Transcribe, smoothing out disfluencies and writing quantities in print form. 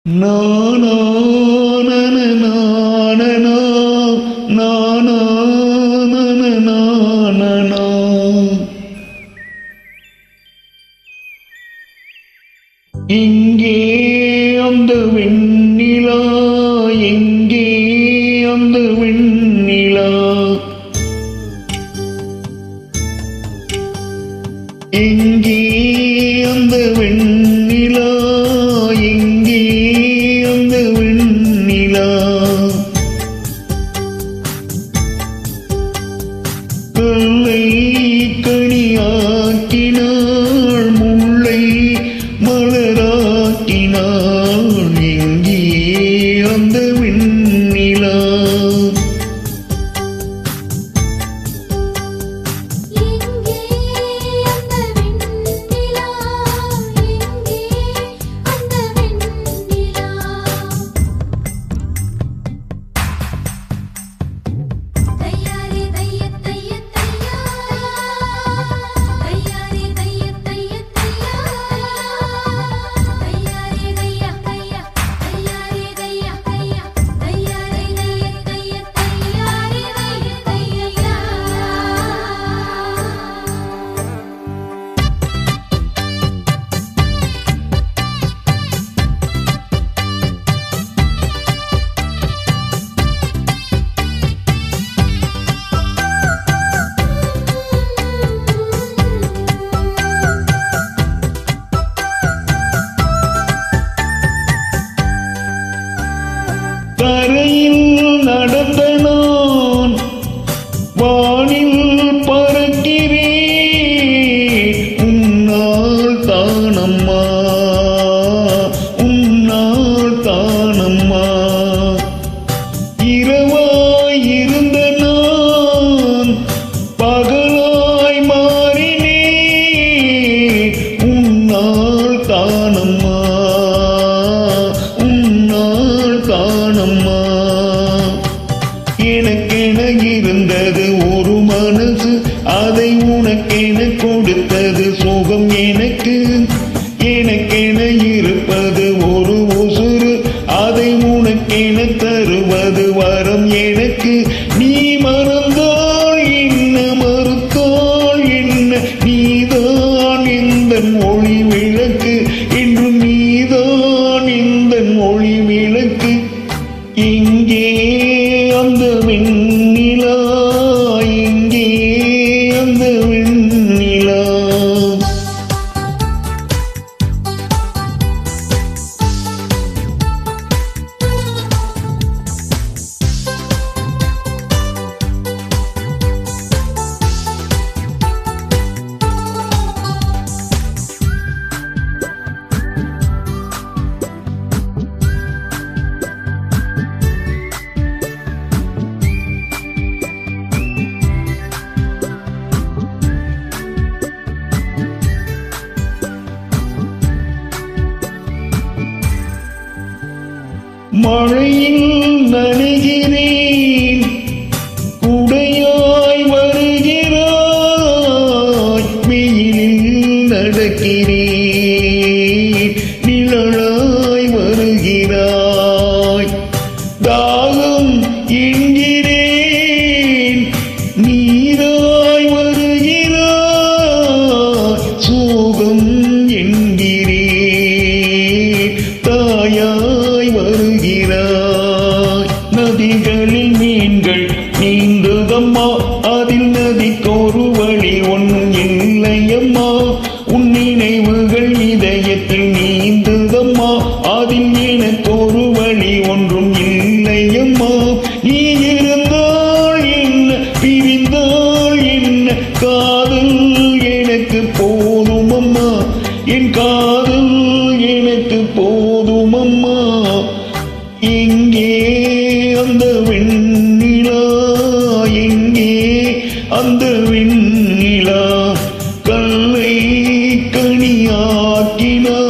நானா நனனா நனனா நானா நனனா நனனா. எங்கே அந்த வெண்ணிலா, எங்கே அந்த வெண்ணிலா, எங்கே அந்த வெண்ணிலா, எங்கே அந்த வெண்ணிலா. கல்லை கனியாக்கினாள், முல்லை மலராக்கினாள், எங்கே அந்த வெண்ணிலா. தரையில் நடந்த நான் வானில் பறக்கிறேன், உன்னால் தானம்மா, உன்னால் தானம்மா. இரவாய் இருந்த நான் பகலாய் மாறினேன், உன்னால் தானம்மா, உன்னால் தானம்மா. எனக்கென இருந்தது ஒரு மனசு, அதை உனக்கென கொடுத்தது சுகம் எனக்கு. எனக்கென இருப்பது ஒரு உசுறு, அதை உனக்கென தருவது வரம் எனக்கு. நீ மறந்தால் என்ன, மறுத்தால் என்ன, நீதான் இந்த ஒளி விளக்கு, என்றும் நீதான் இந்த ஒளி விளக்கு. எங்கே அந்த வெண்ணிலா, எங்கே அந்த வெண்ணிலா. மழையில் நனைகிறேன், குடையாய் வருகிறாய், வெயிலில் நடக்கிறேன், நிழலாய் வருகிறாய். தாகம் என்கிறேன், நீராய் வருகிறாய், சோகம் என்கிறேன், தாயாய் வருகிறாய். நதிகளில் மீன்கள் நீந்துதம்மா, அதில் நதிக்கொரு வழி ஒன்றும் இல்லையம்மா. உன் நினைவுகள் இதயத்தில் நீந்துதம்மா, அதில் எனக்கொரு வழி ஒன்றும் இல்லையம்மா. நீ இருந்தால் என்ன, பிரிந்தால் என்ன, காதல் எனக்கு போதுமம்மா, என் காதல் எனக்கு போதுமம்மா. எங்கே அந்த வெண்ணிலா, எங்கே அந்த வெண்ணிலா. கல்லை கனியாக்கினாள்,